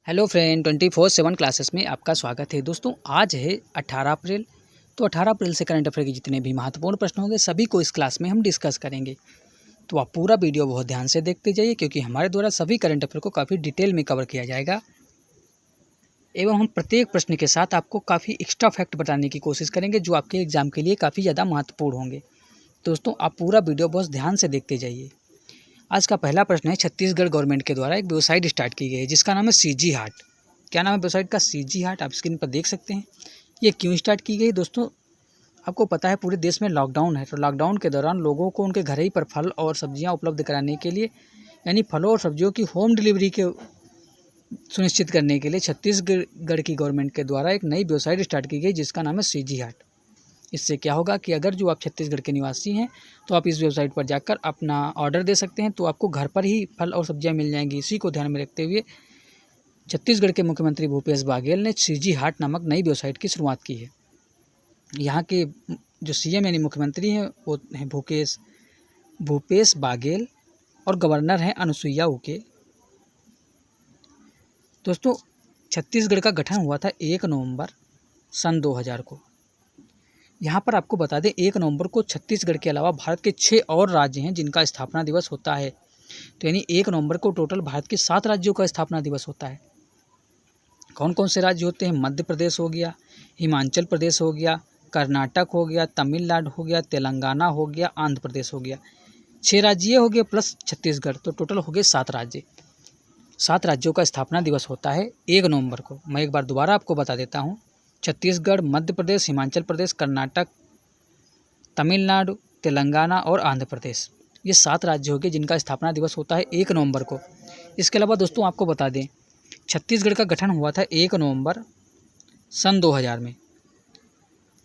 Hello friend 24/7 classes में आपका स्वागत है। दोस्तों आज है 18 अप्रैल। तो 18 अप्रैल से करंट अफेयर के जितने भी महत्वपूर्ण प्रश्न होंगे सभी को इस क्लास में हम डिस्कस करेंगे। तो आप पूरा वीडियो बहुत ध्यान से देखते जाइए क्योंकि हमारे द्वारा सभी करंट अफेयर को काफ़ी डिटेल में कवर किया जाएगा एवं हम प्रत्येक प्रश्न के साथ आपको काफ़ी एक्स्ट्रा फैक्ट बताने की कोशिश करेंगे जो आपके एग्जाम के लिए काफ़ी ज़्यादा महत्वपूर्ण होंगे। दोस्तों आप पूरा वीडियो बहुत ध्यान से देखते जाइए। आज का पहला प्रश्न है, छत्तीसगढ़ गवर्नमेंट के द्वारा एक वेबसाइट स्टार्ट की गई है जिसका नाम है सीजी हाट। क्या नाम है वेबसाइट का? सीजी हाट। आप स्क्रीन पर देख सकते हैं। ये क्यों स्टार्ट की गई? दोस्तों आपको पता है पूरे देश में लॉकडाउन है, तो लॉकडाउन के दौरान लोगों को उनके घर ही पर फल और सब्जियां उपलब्ध कराने के लिए, यानी फलों और सब्जियों की होम डिलीवरी के सुनिश्चित करने के लिए छत्तीसगढ़ की गवर्नमेंट के द्वारा एक नई वेबसाइट स्टार्ट की गई जिसका नाम है सीजी हाट। इससे क्या होगा कि अगर जो आप छत्तीसगढ़ के निवासी हैं तो आप इस वेबसाइट पर जाकर अपना ऑर्डर दे सकते हैं, तो आपको घर पर ही फल और सब्जियां मिल जाएंगी। इसी को ध्यान में रखते हुए छत्तीसगढ़ के मुख्यमंत्री भूपेश बघेल ने सीजी हाट नामक नई वेबसाइट की शुरुआत की है। यहाँ के जो सीएम यानी मुख्यमंत्री हैं वो हैं भूपेश बघेल और गवर्नर हैं अनुसुईया उइके। दोस्तों छत्तीसगढ़ का गठन हुआ था 1 नवंबर सन 2000 को। यहाँ पर आपको बता दें 1 नवंबर को छत्तीसगढ़ के अलावा भारत के 6 और राज्य हैं जिनका स्थापना दिवस होता है। तो यानी 1 नवंबर को टोटल भारत के 7 राज्यों का स्थापना दिवस होता है। कौन कौन से राज्य होते हैं? मध्य प्रदेश हो गया, हिमाचल प्रदेश हो गया, कर्नाटक हो गया, तमिलनाडु हो गया, तेलंगाना हो गया, आंध्र प्रदेश हो गया। 6 राज्य हो गए प्लस छत्तीसगढ़, तो टोटल हो गए 7 राज्य। 7 राज्यों का स्थापना दिवस होता है 1 नवंबर को। मैं एक बार दोबारा आपको बता देता हूँ। छत्तीसगढ़, मध्य प्रदेश, हिमाचल प्रदेश, कर्नाटक, तमिलनाडु, तेलंगाना और आंध्र प्रदेश, ये 7 राज्य हो गए जिनका स्थापना दिवस होता है 1 नवंबर को। इसके अलावा दोस्तों आपको बता दें छत्तीसगढ़ का गठन हुआ था 1 नवंबर सन 2000 में,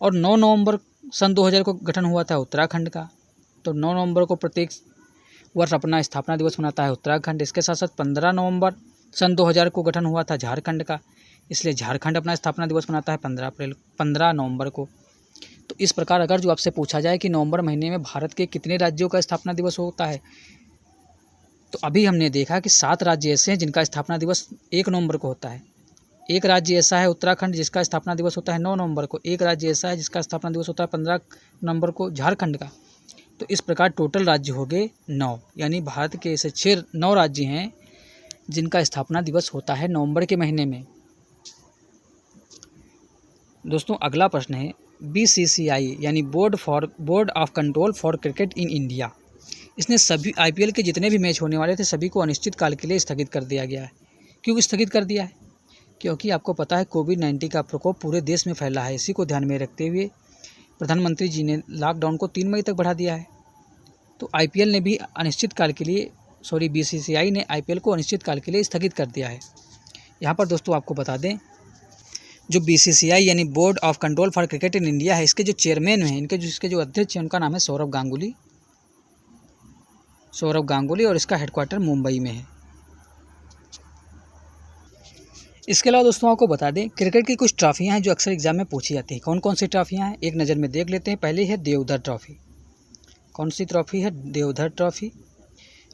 और 9 नवंबर सन 2000 को गठन हुआ था उत्तराखंड का। तो 9 नवंबर को प्रत्येक वर्ष अपना स्थापना दिवस मनाता है उत्तराखंड। इसके साथ साथ 15 नवंबर सन 2000 को गठन हुआ था झारखंड का, इसलिए झारखंड अपना स्थापना दिवस मनाता है 15 नवंबर को। तो इस प्रकार अगर जो आपसे पूछा जाए कि नवंबर महीने में भारत के कितने राज्यों का स्थापना दिवस होता है, तो अभी हमने देखा कि 7 राज्य ऐसे हैं जिनका स्थापना दिवस 1 नवंबर को होता है। एक राज्य ऐसा है उत्तराखंड जिसका स्थापना दिवस होता है 9 नवंबर को। एक राज्य ऐसा है जिसका स्थापना दिवस होता है 15 नवंबर को, झारखंड का। तो इस प्रकार टोटल राज्य हो गए 9, यानी भारत के ऐसे 9 राज्य हैं जिनका स्थापना दिवस होता है नवंबर के महीने में। दोस्तों अगला प्रश्न है, बीसीसीआई यानी board of control for cricket in India, इसने सभी आईपीएल के जितने भी मैच होने वाले थे सभी को अनिश्चित काल के लिए स्थगित कर दिया गया है। क्यों स्थगित कर दिया है? क्योंकि आपको पता है कोविड-19 का प्रकोप पूरे देश में फैला है। इसी को ध्यान में रखते हुए प्रधानमंत्री जी ने लॉकडाउन को 3 मई तक बढ़ा दिया है। तो आईपीएल ने भी अनिश्चित काल के लिए बीसीसीआई ने आईपीएल को अनिश्चित काल के लिए स्थगित कर दिया है। यहाँ पर दोस्तों आपको बता दें जो बीसीसीआई यानी board of control for cricket in India है, इसके जो चेयरमैन हैं, इसके जो अध्यक्ष हैं उनका नाम है सौरव गांगुली और इसका हेडक्वार्टर मुंबई में है। इसके अलावा दोस्तों आपको बता दें क्रिकेट की कुछ ट्रॉफियां हैं जो अक्सर एग्जाम में पूछी जाती हैं। कौन कौन सी ट्रॉफियां हैं एक नज़र में देख लेते हैं। पहली है देवधर ट्रॉफी। कौन सी ट्रॉफी है? देवधर ट्रॉफी,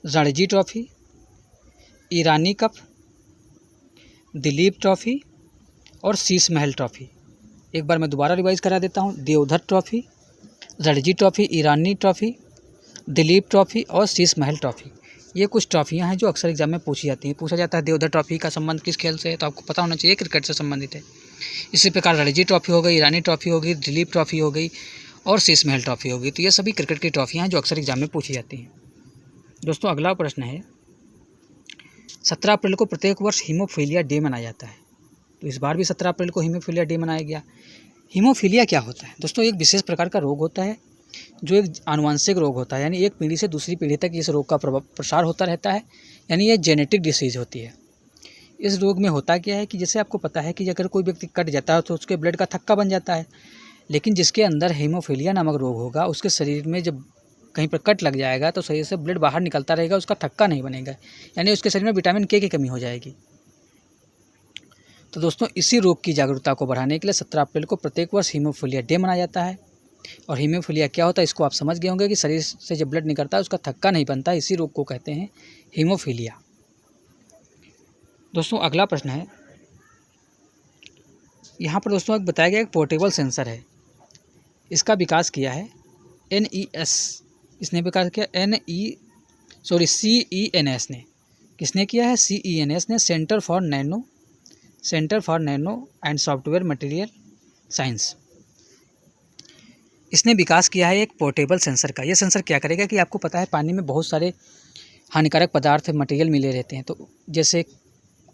रणजी ट्रॉफी, ईरानी कप, दिलीप ट्रॉफी और शीश महल ट्रॉफी। एक बार मैं दोबारा रिवाइज करा देता हूँ। देवधर ट्रॉफी, रणजी ट्रॉफी, ईरानी ट्रॉफी, दिलीप ट्रॉफी और शीश महल ट्रॉफी, ये कुछ ट्रॉफियां हैं जो अक्सर एग्जाम में पूछी जाती हैं। पूछा जाता है देवधर ट्रॉफी का संबंध किस खेल से है, तो आपको पता होना चाहिए क्रिकेट से संबंधित है। इसी प्रकार रणजी ट्रॉफी हो गई, ईरानी ट्रॉफी हो गई, दिलीप ट्रॉफी हो गई और शीश महल ट्रॉफी हो गई। तो ये सभी क्रिकेट की ट्रॉफियाँ हैं जो अक्सर एग्जाम में पूछी जाती हैं। दोस्तों अगला प्रश्न है, 17 अप्रैल को प्रत्येक वर्ष हीमोफीलिया डे मनाया जाता है। तो इस बार भी 17 अप्रैल को हीमोफीलिया डे मनाया गया। हीमोफीलिया क्या होता है? दोस्तों एक विशेष प्रकार का रोग होता है जो एक आनुवंशिक रोग होता है, यानी एक पीढ़ी से दूसरी पीढ़ी तक इस रोग का प्रसार होता रहता है, यानी ये जेनेटिक डिसीज़ होती है। इस रोग में होता क्या है कि जैसे आपको पता है कि अगर कोई व्यक्ति कट जाता है तो उसके ब्लड का थक्का बन जाता है, लेकिन जिसके अंदर हीमोफीलिया नामक रोग होगा उसके शरीर में जब कहीं पर कट लग जाएगा तो शरीर से ब्लड बाहर निकलता रहेगा, उसका थक्का नहीं बनेगा, यानी उसके शरीर में विटामिन के की कमी हो जाएगी। तो दोस्तों इसी रोग की जागरूकता को बढ़ाने के लिए 17 अप्रैल को प्रत्येक वर्ष हीमोफीलिया डे मनाया जाता है। और हीमोफीलिया क्या होता है इसको आप समझ गए होंगे कि शरीर से जब ब्लड निकलता है उसका थक्का नहीं बनता, इसी रोग को कहते हैं हीमोफीलिया। दोस्तों अगला प्रश्न है, यहाँ पर दोस्तों बताया गया एक पोर्टेबल सेंसर है, इसका विकास किया है NES, इसने विकास किया CENS ने। किसने किया है? CENS ने, centre for nano and software material science. इसने विकास किया है एक पोर्टेबल सेंसर का। यह सेंसर क्या करेगा कि आपको पता है पानी में बहुत सारे हानिकारक पदार्थ मटेरियल मिले रहते हैं, तो जैसे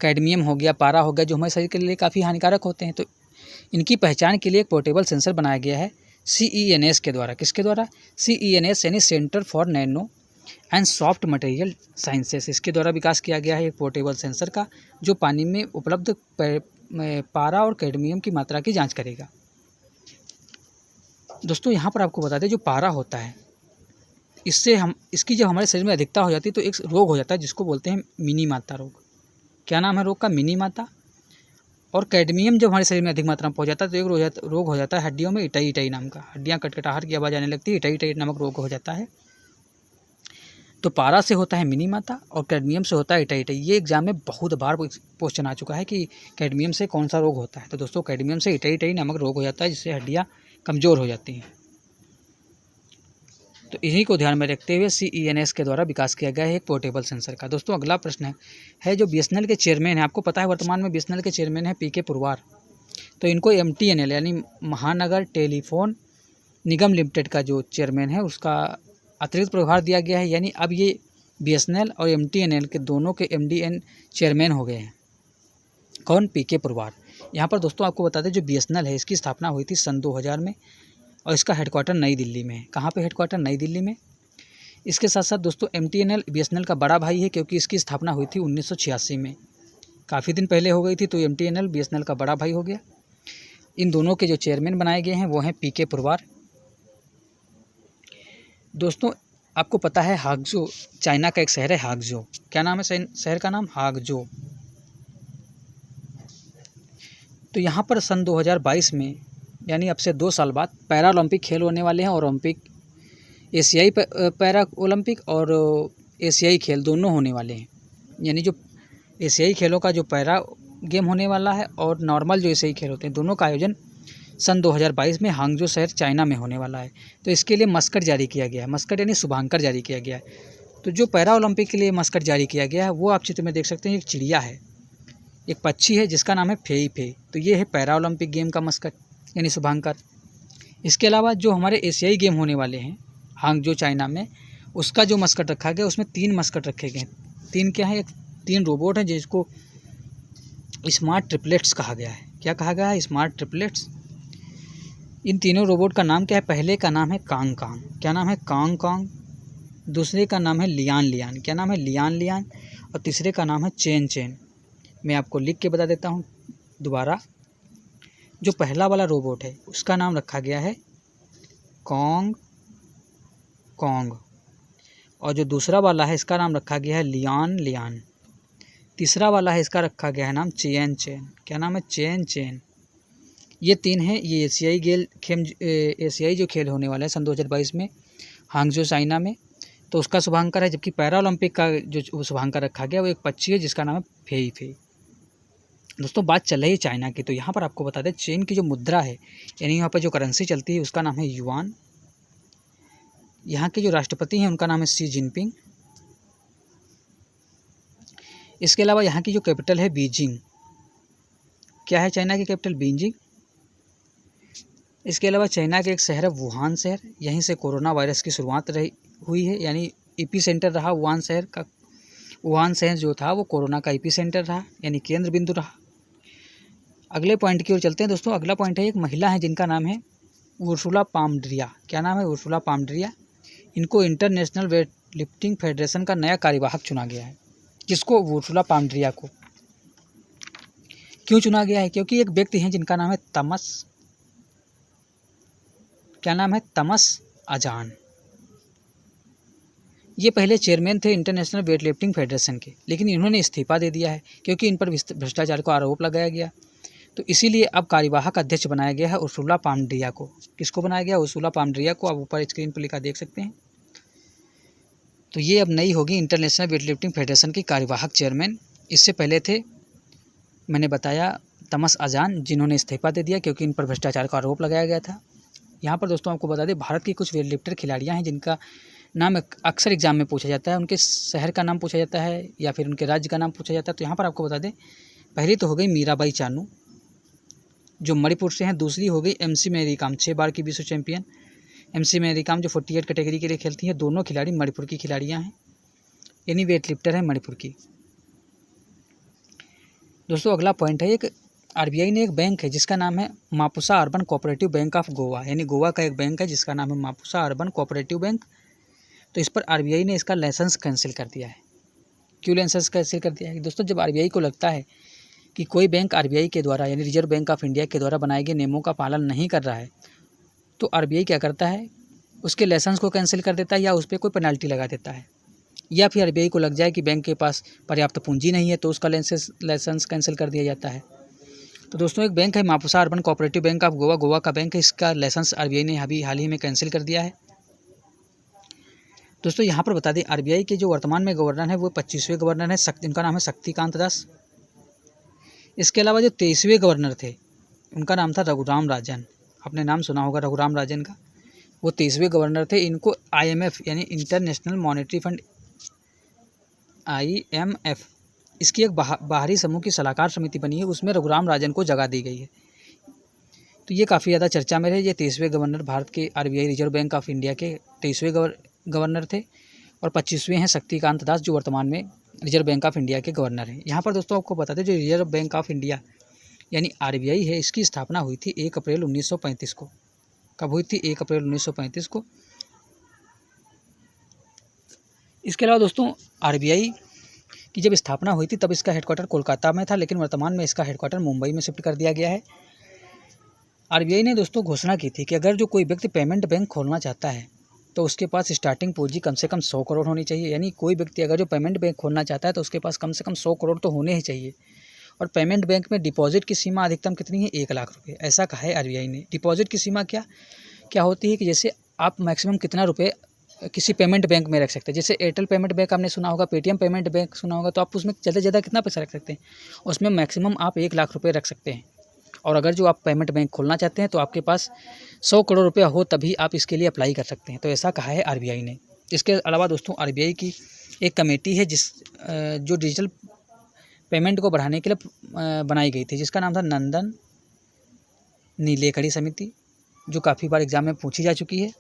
कैडमियम हो गया, पारा हो गया, जो हमारे शरीर के लिए काफ़ी हानिकारक होते हैं। तो इनकी पहचान के लिए एक पोर्टेबल सेंसर बनाया गया है CENS के द्वारा। किसके द्वारा? CENS यानी centre for nano and soft material sciences, इसके द्वारा विकास किया गया है एक पोर्टेबल सेंसर का, जो पानी में उपलब्ध पारा और कैडमियम की मात्रा की जांच करेगा। दोस्तों यहाँ पर आपको बता दें, जो पारा होता है इसकी जब हमारे शरीर में अधिकता हो जाती है तो एक रोग हो जाता है जिसको बोलते हैं मिनी माता रोग। क्या नाम है रोग का? मिनी माता। और कैडमियम जब हमारे शरीर में अधिक मात्रा में पहुँच जाता है तो एक रोग हो जाता है हड्डियों में इटाई नाम का, हड्डियाँ कटकटाहट की आवाज़ आने लगती है, इटाई नामक रोग हो जाता है। तो पारा से होता है मिनी माता और कैडमियम से होता है इटाई। ये एग्जाम में बहुत बार क्वेश्चन आ चुका है कि कैडमियम से कौन सा रोग होता है। तो दोस्तों कैडमियम से इटाई नामक रोग हो जाता है, जिससे हड्डियाँ कमज़ोर हो जाती हैं। तो इन्हीं को ध्यान में रखते हुए CENS के द्वारा विकास किया गया है एक पोर्टेबल सेंसर का। दोस्तों अगला प्रश्न है जो BSNL के चेयरमैन है, आपको पता है वर्तमान में BSNL के चेयरमैन है PK पुरवार। तो इनको MTNL यानी महानगर टेलीफोन निगम लिमिटेड का जो चेयरमैन है उसका अतिरिक्त प्रभार दिया गया है, यानी अब ये BSNL और MTNL के दोनों के MDN चेयरमैन हो गए हैं। कौन? PK पुरवार। यहाँ पर दोस्तों आपको बता दें, जो BSNL है इसकी स्थापना हुई थी सन 2000 में और इसका हेडक्वार्टर नई दिल्ली में है। कहाँ पे हेडक्वार्टर? नई दिल्ली में। इसके साथ साथ दोस्तों MTNL BSNL का बड़ा भाई है, क्योंकि इसकी स्थापना हुई थी 1986 में, काफ़ी दिन पहले हो गई थी, तो MTNL BSNL का बड़ा भाई हो गया। इन दोनों के जो चेयरमैन बनाए गए हैं वो हैं PK पुरवार। दोस्तों आपको पता है हागजो चाइना का एक शहर है, हागजो। क्या नाम है शहर का? नाम हागजो। तो यहाँ पर सन 2022 में यानी अब से 2 साल बाद पैरा ओलंपिक खेल होने वाले हैं, और एशियाई पैरा ओलंपिक और एशियाई खेल दोनों होने वाले हैं। यानी जो एशियाई खेलों का जो पैरा गेम होने वाला है और नॉर्मल जो एशियाई खेल होते हैं, दोनों का आयोजन सन 2022 में हांगजो शहर चाइना में होने वाला है। तो इसके लिए मस्कट जारी किया गया है, मस्कट यानी शुभांकर जारी किया गया है। तो जो पैरा ओलंपिक के लिए मस्कट जारी किया गया है वो आप चित्र में देख सकते हैं, एक चिड़िया है, एक पक्षी है जिसका नाम है फेई फे। तो ये है पैरा ओलंपिक गेम का मस्कट यानी शुभांकर। इसके अलावा जो हमारे एशियाई गेम होने वाले हैं हांगजो चाइना में, उसका जो मस्कट रखा गया उसमें 3 मस्कट रखे गए हैं। 3 क्या है? 3 रोबोट हैं जिसको स्मार्ट ट्रिपलेट्स कहा गया है। क्या कहा गया है? Smart triplets. इन तीनों रोबोट का नाम क्या है? पहले का नाम है कांग कांग। क्या नाम है? Kang Kang. दूसरे का नाम है लियान लियान। क्या नाम है? Lian Lian. और तीसरे का नाम है चेन चेन। मैं आपको लिख के बता देता हूँ दोबारा। जो पहला वाला रोबोट है उसका नाम रखा गया है कॉन्ग कॉन्ग, और जो दूसरा वाला है इसका नाम रखा गया है लियान लियान। तीसरा वाला है इसका रखा गया है नाम चेन चेन। क्या नाम है? Chain chain. ये 3 हैं। ये एशियाई जो खेल होने वाला है सन 2022 में हांगजो चाइना में, तो उसका शुभांकर है। जबकि पैरा ओलंपिक का जो शुभांकर रखा गया वो एक पक्षी है जिसका नाम है फेई फे। दोस्तों बात चल रही है चाइना की, तो यहाँ पर आपको बता दें चीन की जो मुद्रा है यानी यहाँ पर जो करेंसी चलती है उसका नाम है युआन। यहाँ के जो राष्ट्रपति हैं उनका नाम है शी जिनपिंग। इसके अलावा यहाँ की जो कैपिटल है बीजिंग। क्या है चाइना की कैपिटल? बीजिंग। इसके अलावा चाइना के एक शहर है वुहान शहर, यहीं से कोरोना वायरस की शुरुआत हुई है, यानी एपी सेंटर रहा वुहान शहर का। वुहान शहर जो था वो कोरोना का एपी सेंटर रहा, यानी केंद्र बिंदु रहा। अगले पॉइंट की ओर चलते हैं दोस्तों। अगला पॉइंट है एक महिला है जिनका नाम है उर्सुला पामड्रिया। क्या नाम है? उर्सुला पामड्रिया। इनको इंटरनेशनल वेट लिफ्टिंग फेडरेशन का नया कार्यवाहक चुना गया है। किसको? उर्सुला पामड्रिया को। क्यों चुना गया है? क्योंकि एक व्यक्ति हैं जिनका नाम है तमस। क्या नाम है? तमस अजान। ये पहले चेयरमैन थे इंटरनेशनल वेट लिफ्टिंग फेडरेशन के, लेकिन इन्होंने इस्तीफा दे दिया है क्योंकि इन पर भ्रष्टाचार का आरोप लगाया गया। तो इसीलिए अब कार्यवाहक अध्यक्ष बनाया गया है उर्सुला पामड्रिया को। किसको बनाया गया? उर्सुला पामड्रिया को। आप ऊपर स्क्रीन पर लिखा देख सकते हैं। तो ये अब नई होगी इंटरनेशनल वेट लिफ्टिंग फेडरेशन की कार्यवाहक चेयरमैन। इससे पहले थे, मैंने बताया, तमस अजान, जिन्होंने इस्तीफा दे दिया क्योंकि इन पर भ्रष्टाचार का आरोप लगाया गया था। यहाँ पर दोस्तों आपको बता दें, भारत की कुछ वेट लिफ्टर खिलाड़ियाँ हैं जिनका नाम अक्सर एग्जाम में पूछा जाता है। उनके शहर का नाम पूछा जाता है या फिर उनके राज्य का नाम पूछा जाता है। तो यहाँ पर आपको बता दें, पहली तो हो गई मीराबाई चानू जो मणिपुर से हैं। दूसरी हो गई MC मैरी कॉम, 6 बार की विश्व चैंपियन MC मैरी कॉम जो 48 कैटेगरी के लिए खेलती हैं। दोनों खिलाड़ी मणिपुर की खिलाड़ियाँ हैं, यानी वेट लिफ्टर है मणिपुर की। दोस्तों अगला पॉइंट है, एक RBI ने एक बैंक है जिसका नाम है Mapusa urban cooperative bank of Goa, यानी गोवा का एक बैंक है जिसका नाम है मापुसा अर्बन कोऑपरेटिव बैंक। तो इस पर RBI ने इसका लाइसेंस कैंसिल कर दिया है। क्यों लाइसेंस कैंसिल कर दिया है? दोस्तों जब RBI को लगता है कि कोई बैंक RBI के द्वारा यानी रिजर्व बैंक ऑफ इंडिया के द्वारा बनाए गए नियमों का पालन नहीं कर रहा है, तो RBI क्या करता है, उसके लाइसेंस को कैंसिल कर देता है या उस पर कोई पेनल्टी लगा देता है। या फिर RBI को लग जाए कि बैंक के पास पर्याप्त पूंजी नहीं है तो उसका लाइसेंस कैंसिल कर दिया जाता है। तो दोस्तों एक बैंक है Mapusa urban cooperative bank of Goa, Goa का बैंक है, इसका लाइसेंस RBI ने अभी हाल ही में कैंसिल कर दिया है। दोस्तों यहाँ पर बता दें, RBI के जो वर्तमान में गवर्नर हैं वो 25वें गवर्नर हैं, उनका नाम है शक्तिकांत दास। इसके अलावा जो 23वें गवर्नर थे उनका नाम था रघुराम राजन, आपने नाम सुना होगा रघुराम राजन का, वो 23वें गवर्नर थे। इनको IMF यानी इंटरनेशनल मॉनेटरी फंड IMF इसकी एक बाहरी समूह की सलाहकार समिति बनी है, उसमें रघुराम राजन को जगह दी गई है। तो ये काफ़ी ज़्यादा चर्चा में रहे। ये 23वें गवर्नर भारत के RBI reserve bank of India के 23वें गवर्नर थे और 25वें हैं शक्तिकांत दास जो वर्तमान में रिजर्व बैंक ऑफ इंडिया के गवर्नर हैं। यहाँ पर दोस्तों आपको बता दें, जो रिजर्व बैंक ऑफ इंडिया यानी RBI है, इसकी स्थापना हुई थी 1 अप्रैल 1935 को। कब हुई थी? 1 अप्रैल 1935 को। इसके अलावा दोस्तों RBI की जब स्थापना हुई थी तब इसका हेडक्वार्टर कोलकाता में था, लेकिन वर्तमान में इसका हेडक्वार्टर मुंबई में शिफ्ट कर दिया गया है। RBI ने दोस्तों घोषणा की थी कि अगर जो कोई व्यक्ति पेमेंट बैंक खोलना चाहता है तो उसके पास स्टार्टिंग पूंजी कम से कम 100 करोड़ होनी चाहिए। यानी कोई व्यक्ति अगर जो पेमेंट बैंक खोलना चाहता है तो उसके पास कम से कम 100 करोड़ तो होने ही चाहिए। और पेमेंट बैंक में डिपॉजिट की सीमा अधिकतम कितनी है? 1 लाख रुपये, ऐसा कहा है RBI ने। डिपॉजिट की सीमा क्या होती है कि जैसे आप मैक्सिमम कितना रुपये किसी पेमेंट बैंक में रख सकते हैं। जैसे एयरटेल पेमेंट बैंक आपने सुना होगा, पेटीएम पेमेंट बैंक सुना होगा, तो आप उसमें ज़्यादा से ज़्यादा कितना पैसा रख सकते हैं? उसमें मैक्सिमम आप 1 लाख रुपये रख सकते हैं। और अगर जो आप पेमेंट बैंक खोलना चाहते हैं तो आपके पास 100 करोड़ रुपया हो तभी आप इसके लिए अप्लाई कर सकते हैं। तो ऐसा कहा है RBI ने। इसके अलावा दोस्तों RBI की एक कमेटी है जो डिजिटल पेमेंट को बढ़ाने के लिए बनाई गई थी, जिसका नाम था नंदन नीलेकणी समिति, जो काफ़ी बार एग्जाम में पूछी जा चुकी है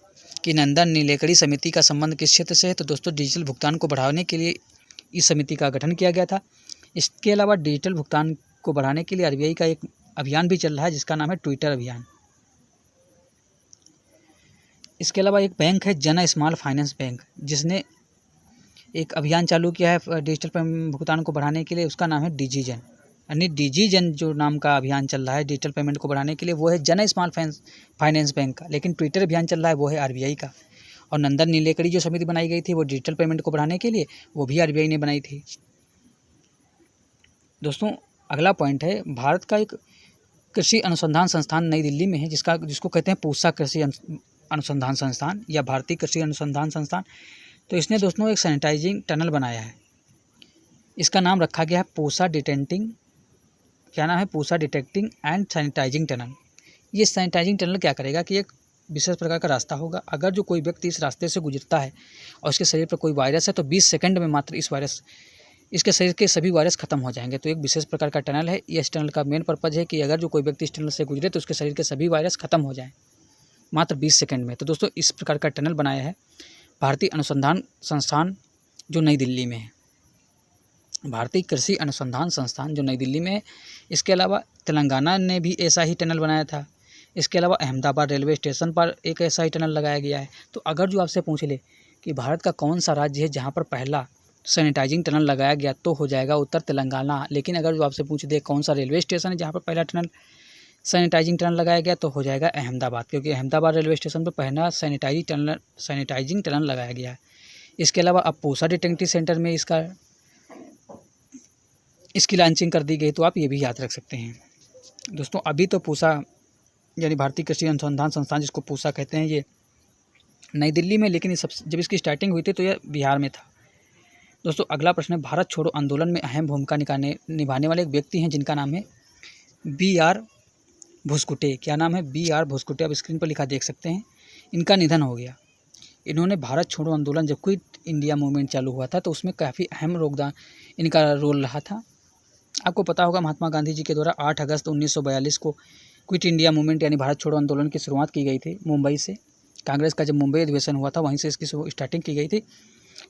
कि नंदन नीलेकणी समिति का संबंध किस क्षेत्र से है। तो दोस्तों डिजिटल भुगतान को बढ़ाने के लिए इस समिति का गठन किया गया था। इसके अलावा डिजिटल भुगतान को बढ़ाने के लिए RBI का एक अभियान भी चल रहा है जिसका नाम है ट्विटर अभियान। इसके अलावा एक बैंक है जन स्मॉल फाइनेंस बैंक, जिसने एक अभियान चालू किया है डिजिटल भुगतान को बढ़ाने के लिए, उसका नाम है डिजीजन। यानी डिजीजन जो नाम का अभियान चल रहा है डिजिटल पेमेंट को बढ़ाने के लिए वो है जन स्मॉल फाइनेंस बैंक का, लेकिन ट्विटर अभियान चल रहा है वो है RBI का। और नंदन नीलेकणी जो समिति बनाई गई थी वो डिजिटल पेमेंट को बढ़ाने के लिए, वो भी RBI ने बनाई थी। दोस्तों अगला पॉइंट है, भारत का एक कृषि अनुसंधान संस्थान नई दिल्ली में है जिसको कहते हैं पूसा कृषि अनुसंधान संस्थान या भारतीय कृषि अनुसंधान संस्थान। तो इसने दोस्तों एक सैनिटाइजिंग टनल बनाया है, इसका नाम रखा गया है Pusa detecting and sanitising tunnel. ये सैनिटाइजिंग टनल क्या करेगा कि एक विशेष प्रकार का रास्ता होगा, अगर जो कोई व्यक्ति इस रास्ते से गुजरता है और उसके शरीर पर कोई वायरस है तो 20 सेकंड में मात्र इसके शरीर के सभी वायरस खत्म हो जाएंगे। तो एक विशेष प्रकार का टनल है। इस टनल का मेन पर्पज़ है कि अगर जो कोई व्यक्ति इस टनल से गुजरे तो उसके शरीर के सभी वायरस खत्म हो जाएं मात्र 20 सेकंड में। तो दोस्तों इस प्रकार का टनल बनाया है भारतीय अनुसंधान संस्थान जो नई दिल्ली में है, भारतीय कृषि अनुसंधान संस्थान जो नई दिल्ली में है। इसके अलावा तेलंगाना ने भी ऐसा ही टनल बनाया था। इसके अलावा अहमदाबाद रेलवे स्टेशन पर एक ऐसा ही टनल लगाया गया है। तो अगर जो आपसे पूछ ले कि भारत का कौन सा राज्य है जहाँ पर पहला सैनिटाइजिंग टनल लगाया गया, तो हो जाएगा उत्तर तेलंगाना। लेकिन अगर जो आपसे पूछ दे कौन सा रेलवे स्टेशन है जहाँ पर पहला सैनिटाइजिंग टनल लगाया गया, तो हो जाएगा अहमदाबाद, क्योंकि अहमदाबाद रेलवे स्टेशन पर पहला सैनिटाइजिंग टनल लगाया गया है। इसके अलावा अब पूसा डिटेक्टिव सेंटर में इसकी लॉन्चिंग कर दी गई, तो आप ये भी याद रख सकते हैं। दोस्तों अभी तो पूसा यानी भारतीय कृषि अनुसंधान संस्थान जिसको पूसा कहते हैं, ये नई दिल्ली में, लेकिन जब इसकी स्टार्टिंग हुई थी तो यह बिहार में था। दोस्तों अगला प्रश्न है, भारत छोड़ो आंदोलन में अहम भूमिका निभाने वाले एक व्यक्ति हैं जिनका नाम है B.R. भुसकुटे, क्या नाम है? B.R. भुसकुटे, अब स्क्रीन पर लिखा देख सकते हैं। इनका निधन हो गया। इन्होंने भारत छोड़ो आंदोलन जब क्विट इंडिया मूवमेंट चालू हुआ था तो उसमें काफ़ी अहम योगदान इनका रोल रहा था। आपको पता होगा महात्मा गांधी जी के द्वारा 8 अगस्त 1942 को क्विट इंडिया मूवमेंट यानी भारत छोड़ो आंदोलन की शुरुआत की गई थी मुंबई से। कांग्रेस का जब मुंबई अधिवेशन हुआ था वहीं से इसकी स्टार्टिंग की गई थी।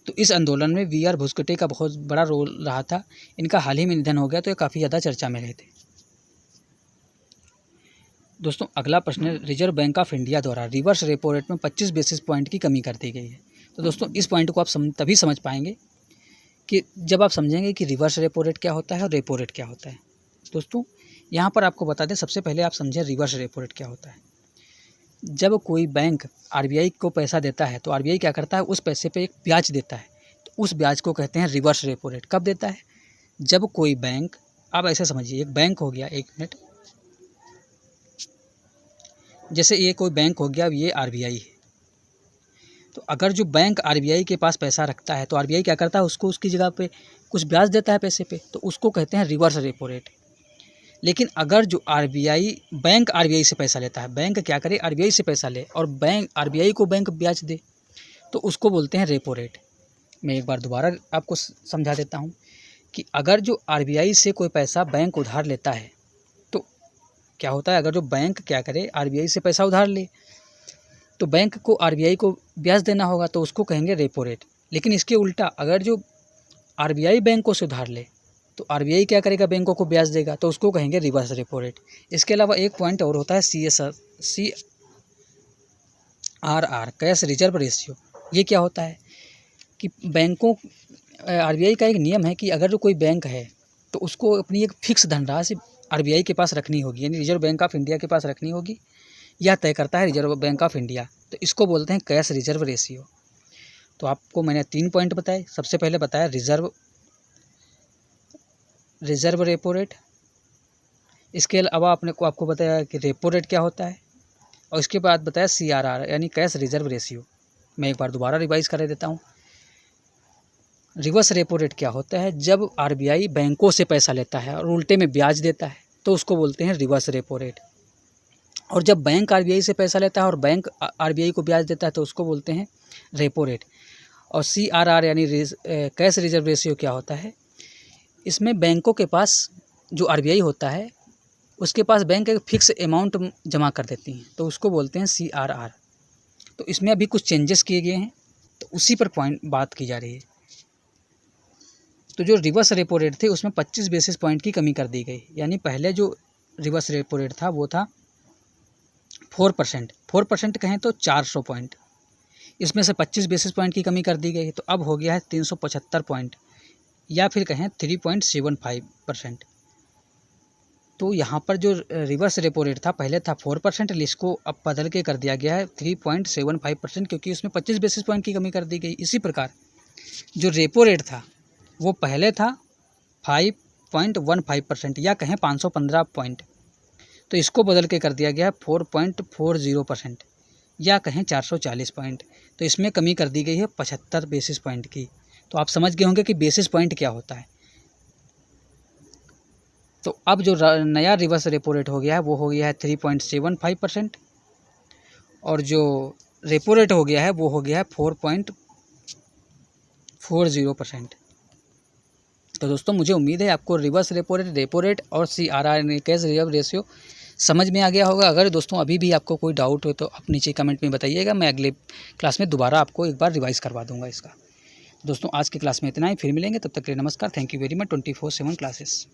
तो इस आंदोलन में B.R. भुसकुटे का बहुत बड़ा रोल रहा था। इनका हाल ही में निधन हो गया तो ये काफ़ी ज़्यादा चर्चा में रहे थे। दोस्तों अगला प्रश्न है, रिजर्व बैंक ऑफ इंडिया द्वारा रिवर्स रेपो रेट में 25 बेसिस पॉइंट की कमी कर दी गई है। तो दोस्तों इस पॉइंट को आप तभी समझ पाएंगे कि जब आप समझेंगे कि रिवर्स रेपो रेट क्या होता है और रेपो रेट क्या होता है। दोस्तों यहाँ पर आपको बता दें, सबसे पहले आप समझें रिवर्स रेपो रेट क्या होता है। जब कोई बैंक RBI को पैसा देता है तो RBI क्या करता है, उस पैसे पे एक ब्याज देता है। तो उस ब्याज को कहते हैं रिवर्स रेपो रेट। कब देता है? जब कोई बैंक, आप ऐसे समझिए एक बैंक हो गया, एक मिनट, जैसे ये कोई बैंक हो गया, अब ये RBI है। तो अगर जो बैंक RBI के पास पैसा रखता है तो RBI क्या करता है, उसको उसकी जगह पे कुछ ब्याज देता है पैसे पे, तो उसको कहते हैं रिवर्स रेपो रेट। लेकिन अगर जो बैंक RBI से पैसा लेता है, बैंक क्या करे, RBI से पैसा ले और बैंक RBI को बैंक ब्याज दे, तो उसको बोलते हैं रेपो रेट। मैं एक बार दोबारा आपको समझा देता हूँ कि अगर जो RBI से कोई पैसा बैंक उधार लेता है तो क्या होता है, अगर जो बैंक क्या करे, RBI से पैसा उधार ले तो बैंक को RBI को ब्याज देना होगा, तो उसको कहेंगे रेपो रेट। लेकिन इसके उल्टा अगर जो RBI बैंकों से उधार ले तो RBI क्या करेगा, बैंकों को ब्याज देगा, तो उसको कहेंगे रिवर्स रेपो रेट। इसके अलावा एक पॉइंट और होता है CRR, कैश रिजर्व रेशियो। ये क्या होता है कि बैंकों, RBI का एक नियम है कि अगर जो कोई बैंक है तो उसको अपनी एक फिक्स धनराशि RBI के पास रखनी होगी, यानी रिजर्व बैंक ऑफ इंडिया के पास रखनी होगी। यह तय करता है रिजर्व बैंक ऑफ इंडिया, तो इसको बोलते हैं कैश रिजर्व रेशियो। तो आपको मैंने 3 पॉइंट बताए। सबसे पहले बताया रिजर्व रेपो रेट। इसके अलावा आपको बताया कि रेपो रेट क्या होता है, और इसके बाद बताया CRR यानी कैश रिजर्व रेशियो। मैं एक बार दोबारा रिवाइज कर देता हूँ। रिवर्स रेपो रेट क्या होता है, जब RBI बैंकों से पैसा लेता है और उल्टे में ब्याज देता है तो उसको बोलते हैं रिवर्स रेपो रेट। और जब बैंक RBI से पैसा लेता है और बैंक RBI को ब्याज देता है तो उसको बोलते हैं रेपो रेट। और CRR यानी कैश रिजर्व रेशियो क्या होता है, इसमें बैंकों के पास जो RBI होता है उसके पास बैंक एक फिक्स अमाउंट जमा कर देती हैं, तो उसको बोलते हैं CRR। तो इसमें अभी कुछ चेंजेस किए गए हैं, तो उसी पर बात की जा रही है। तो जो रिवर्स रेपो रेट थे उसमें 25 बेसिस पॉइंट की कमी कर दी गई। यानी पहले जो रिवर्स रेपो रेट था वो था 4%। 4% कहें तो 400 पॉइंट, इसमें से 25 बेसिस पॉइंट की कमी कर दी गई, तो अब हो गया है 375 पॉइंट, या फिर कहें 3.75%। तो यहाँ पर जो रिवर्स रेपो रेट था पहले था 4%, इसको अब बदल के कर दिया गया है 3.75%, क्योंकि उसमें 25 बेसिस पॉइंट की कमी कर दी गई। इसी प्रकार जो रेपो रेट था वो पहले था 5.15% या कहें 515 पॉइंट, तो इसको बदल के कर दिया गया है 4.40% या कहें 440 पॉइंट। तो इसमें कमी कर दी गई है 75 बेसिस पॉइंट की। तो आप समझ गए होंगे कि बेसिस पॉइंट क्या होता है। तो अब जो नया रिवर्स रेपो रेट हो गया है वो हो गया है 3.75%, और जो रेपो रेट हो गया है वो हो गया है 4.40%। तो दोस्तों मुझे उम्मीद है आपको रिवर्स रेपो रेट और CRR कैश रिजर्व रेशियो समझ में आ गया होगा। अगर दोस्तों अभी भी आपको कोई डाउट हो तो आप नीचे कमेंट में बताइएगा, मैं अगले क्लास में दोबारा आपको एक बार रिवाइज़ करवा दूंगा इसका। दोस्तों आज की क्लास में इतना ही, फिर मिलेंगे, तब तक के लिए नमस्कार। Thank you very much. 24/7 classes.